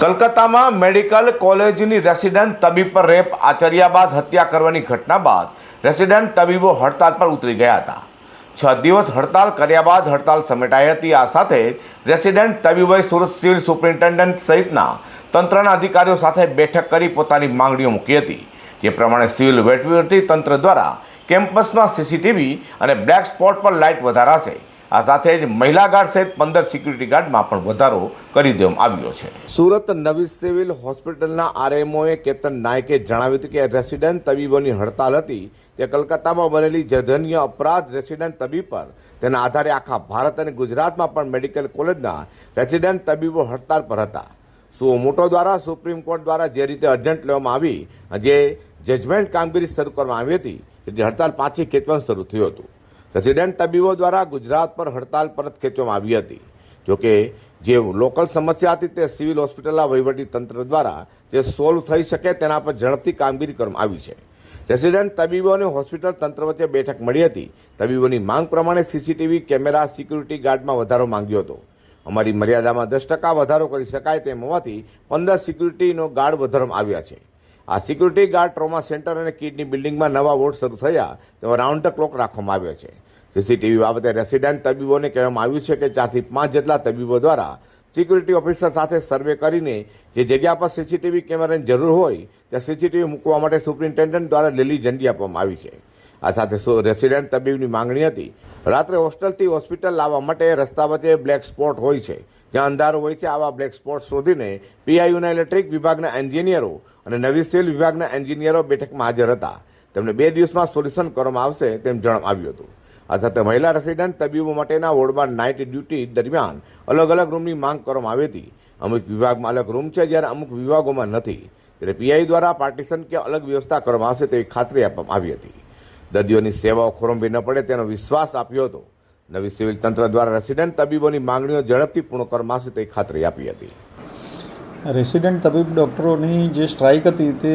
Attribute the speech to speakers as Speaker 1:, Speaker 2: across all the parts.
Speaker 1: કલકત્તામાં medical કોલેજની resident તબીબ પર રેપ આચર્યા બાદ હત્યા કરવાની ઘટના બાદ રેસિડેન્ટ તબીબો હડતાલ પર ઉતરી ગયા હતા। 6 દિવસ હડતાલ કર્યા બાદ હડતાલ સમેટાઈ હતી। આ સાથે રેસિડેન્ટ તબીબોએ સુરત સિવિલ સુપ્રિન્ટેન્ડન્ટ સહિતના તંત્રના અધિકારીઓ સાથે બેઠક કરી પોતાની માંગણીઓ મૂકી હતી। જે પ્રમાણે સિવિલ વહીવટી તંત્ર દ્વારા કેમ્પસમાં સીસીટીવી અને બ્લેક સ્પોટ પર લાઇટ વધારાશે। આ સાથે જ મહિલા ગાર્ડ સહિત 15 સિક્યુરિટી ગાર્ડમાં પણ વધારો કરી દેવામાં આવ્યો છે। સુરત નવી સિવિલ હોસ્પિટલના આરએમઓએ કેતન નાયકે જણાવ્યું હતું કે રેસિડેન્ટ તબીબોની હડતાલ હતી તે કલકત્તામાં બનેલી જઘન્ય અપરાધ રેસિડેન્ટ તબીબ પર તેના આધારે આખા ભારત અને ગુજરાતમાં પણ મેડિકલ કોલેજના રેસિડેન્ટ તબીબો હડતાલ પર હતા। સુઓ મોટો દ્વારા સુપ્રીમ કોર્ટ દ્વારા જે રીતે અર્જન્ટ લેવામાં આવી જે જજમેન્ટ કામગીરી શરૂ કરવામાં આવી હતી એટલે હડતાલ પાછી ખેંચવાનું શરૂ થયું હતું। રેસિડેન્ટ તબીબો દ્વારા ગુજરાત પર હડતાલ પરત ખેંચવામાં આવી હતી। જોકે જે લોકલ સમસ્યા હતી તે સિવિલ હોસ્પિટલના વહીવટી તંત્ર દ્વારા જે સોલ્વ થઈ શકે તેના પર ઝડપથી કામગીરી કરવામાં આવી છે। રેસિડેન્ટ તબીબો અને હોસ્પિટલ તંત્ર વચ્ચે બેઠક મળી હતી। તબીબોની માંગ પ્રમાણે સીસીટીવી કેમેરા સિક્યુરિટી ગાર્ડમાં વધારો માંગ્યો હતો। અમારી મર્યાદામાં 10% વધારો કરી શકાય તેમ હોવાથી 15 સિક્યુરિટીનો ગાર્ડ વધારવામાં આવ્યા છે। આ સિક્યુરિટી ગાર્ડ ટ્રોમા સેન્ટર અને કિડની બિલ્ડિંગમાં નવા વોર્ડ શરૂ થયા તેમાં રાઉન્ડ ધ ક્લોક રાખવામાં આવ્યો છે। સીસીટીવી બાબતે રેસિડેન્ટ તબીબોને કહેવામાં આવ્યું છે કે 4 થી 5 જેટલા તબીબો દ્વારા સિક્યુરિટી ઓફિસર સાથે સર્વે કરીને જે જગ્યા પર સીસીટીવી કેમેરાની જરૂર હોય ત્યાં સીસીટીવી મૂકવા માટે સુપ્રિન્ટેન્ડન્ટ દ્વારા લીલી ઝંડી આપવામાં આવી છે। આ સાથે રેસિડેન્ટ તબીબની માંગણી હતી રાત્રે હોસ્ટેલથી હોસ્પિટલ લાવવા માટે રસ્તા વચ્ચે બ્લેક સ્પોટ હોય છે જ્યાં અંધારું હોય છે। આવા બ્લેક સ્પોટ શોધીને પીઆઈયુના ઇલેક્ટ્રિક વિભાગના એન્જિનિયરો અને નવી સિવિલ વિભાગના એન્જિનિયરો બેઠકમાં હાજર હતા। તેમને 2 દિવસમાં સોલ્યુશન કરવામાં આવશે તેમ જણાવવામાં આવ્યું હતું। આ સાથે મહિલા રેસિડેન્ટ તબીબો માટેના વોર્ડમાં નાઇટ ડ્યુટી દરમિયાન અલગ અલગ રૂમની માંગ કરવામાં આવી હતી। અમુક વિભાગમાં અલગ રૂમ છે જ્યારે અમુક વિભાગોમાં નથી ત્યારે પીઆઈ દ્વારા પાર્ટીશન કે અલગ વ્યવસ્થા કરવામાં આવશે તેવી ખાતરી આપવામાં આવી હતી। દર્દીઓની સેવાઓ ખોરંભી ન પડે તેનો વિશ્વાસ આપ્યો હતો। નવી સિવિલ તંત્ર દ્વારા રેસિડેન્ટ તબીબોની માંગણીઓ ઝડપથી પૂર્ણ કરવામાં આવશે તેવી ખાતરી આપી હતી।
Speaker 2: રેસિડેન્ટ તબીબ ડૉક્ટરોની જે સ્ટ્રાઇક હતી તે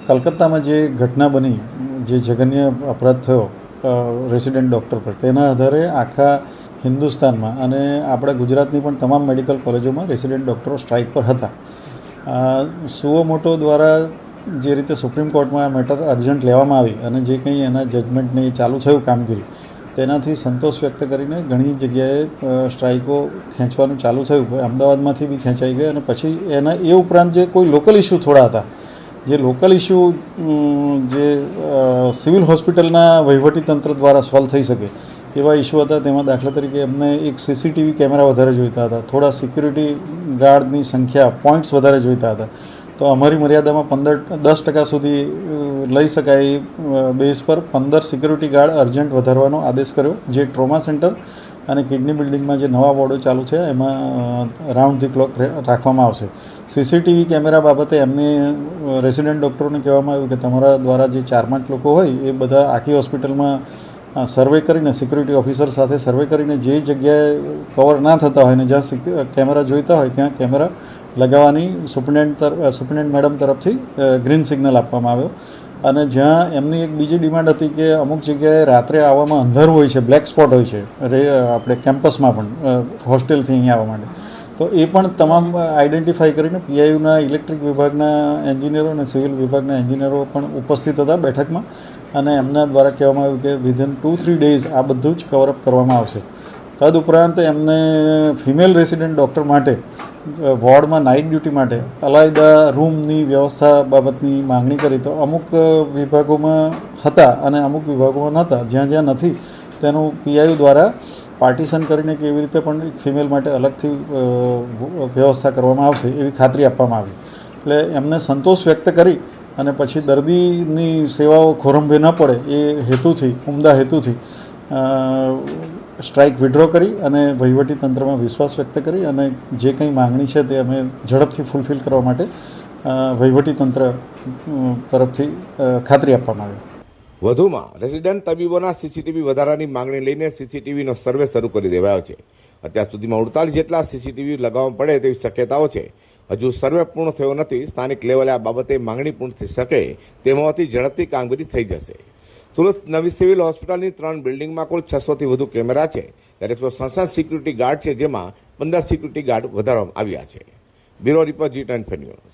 Speaker 2: કલકત્તામાં જે ઘટના બની જે જઘન્ય અપરાધ થયો રેસિડેન્ટ ડૉક્ટર પર તેના આધારે આખા હિન્દુસ્તાનમાં અને આપણા ગુજરાતની પણ તમામ મેડિકલ કોલેજોમાં રેસિડેન્ટ ડૉક્ટરો સ્ટ્રાઇક પર હતા। સુઓ મોટો દ્વારા જે રીતે સુપ્રીમ કોર્ટમાં મેટર અર્જન્ટ લેવામાં આવી અને જે કંઈ એના જજમેન્ટની ચાલુ થયું કામગીરી તેનાથી સંતોષ વ્યક્ત કરીને ઘણી જગ્યાએ સ્ટ્રાઇકો ખેંચવાનું ચાલુ થયું। અમદાવાદમાંથી બી ખેંચાઈ ગઈ અને પછી એના એ ઉપરાંત જે કોઈ લોકલ ઇસ્યુ થોડા હતા જે લોકલ ઇસ્યુ જે સિવિલ હોસ્પિટલના વહીવટીતંત્ર દ્વારા સોલ્વ થઈ શકે એવા ઇસ્યુ હતા। તેમાં દાખલા તરીકે એમને એક સીસીટીવી કેમેરા વધારે જોઈતા હતા, થોડા સિક્યુરિટી ગાર્ડની સંખ્યા પોઈન્ટ્સ વધારે જોઈતા હતા। તો અમારી મર્યાદામાં 10% સુધી લઈ શકાય બેઝ પર 15 સિક્યુરિટી ગાર્ડ અર્જન્ટ વધારવાનો આદેશ કર્યો જે ટ્રોમા સેન્ટર અને કિડની બિલ્ડિંગમાં જે નવા વોર્ડો ચાલુ છે એમાં રાઉન્ડ ધી ક્લોક રાખવામાં આવશે। સીસીટીવી કેમેરા બાબતે એમને રેસિડેન્ટ ડૉક્ટરોને કહેવામાં આવ્યું કે તમારા દ્વારા જે 4-5 લોકો હોય એ બધા આખી હોસ્પિટલમાં સર્વે કરીને સિક્યુરિટી ઓફિસર સાથે સર્વે કરીને જે જગ્યાએ કવર ના થતા હોય ને જ્યાં કેમેરા જોઈતા હોય ત્યાં કેમેરા લગાવવાની સુપ્રિન્ટેન્ડન્ટ મેડમ તરફથી ગ્રીન સિગ્નલ આપવામાં આવ્યો। અને જ્યાં એમની એક બીજી ડિમાન્ડ હતી કે અમુક જગ્યાએ રાત્રે આવવામાં અંધારું હોય છે, બ્લેક સ્પોટ હોય છે આપણે કેમ્પસમાં પણ હોસ્ટેલથી અહીં આવવા માટે, તો એ પણ તમામ આઈડેન્ટિફાઈ કરીને પીઆઈયુના ઇલેક્ટ્રિક વિભાગના એન્જિનિયરો અને સિવિલ વિભાગના એન્જિનિયરો પણ ઉપસ્થિત હતા બેઠકમાં અને એમના દ્વારા કહેવામાં આવ્યું કે વિધિન 2-3 ડેઝ આ બધું જ કવરઅપ કરવામાં આવશે। તદુપરાંત એમને ફિમેલ રેસિડેન્ટ ડૉક્ટર માટે વોર્ડમાં નાઇટ ડ્યુટી માટે અલાયદા રૂમની વ્યવસ્થા બાબતની માંગણી કરી તો અમુક વિભાગોમાં હતા અને અમુક વિભાગોમાં નહોતા। જ્યાં જ્યાં નથી તેનું પીઆઈયુ દ્વારા પાર્ટીશન કરીને કેવી રીતે પણ ફિમેલ માટે અલગથી વ્યવસ્થા કરવામાં આવશે એવી ખાતરી આપવામાં આવી। એટલે એમને સંતોષ વ્યક્ત કરી અને પછી દર્દીની સેવાઓ ખોરંભે ન પડે એ હેતુથી ઉમદા હેતુથી સ્ટ્રાઇક વિડ્રો કરી અને વહીવટી તંત્રમાં વિશ્વાસ વ્યક્ત કરી અને જે કંઈ માંગણી છે તે અમે ઝડપથી ફૂલફિલ કરવા માટે વહીવટી તંત્ર તરફથી ખાતરી આપવામાં આવી।
Speaker 1: વધુમાં રેસિડેન્ટ તબીબોના સીસીટીવી વધારાની માંગણી લઈને સીસીટીવીનો સર્વે શરૂ કરી દેવાયો છે। અત્યાર સુધીમાં 48 જેટલા સીસીટીવી લગાવવા પડે તેવી શક્યતાઓ છે। હજુ સર્વે પૂર્ણ થયો નથી। સ્થાનિક લેવલે આ બાબતે માંગણી પૂર્ણ થઈ શકે તેમ હોવાથી ઝડપથી કામગીરી થઈ જશે। સુરત નવી સિવિલ હોસ્પિટલની 3 બિલ્ડિંગમાં કુલ 600થી વધુ કેમેરા છે ત્યારે 167 સિક્યુરિટી ગાર્ડ છે જેમાં 15 સિક્યુરિટી ગાર્ડ વધારવામાં આવ્યા છે। Bureau report G10 news.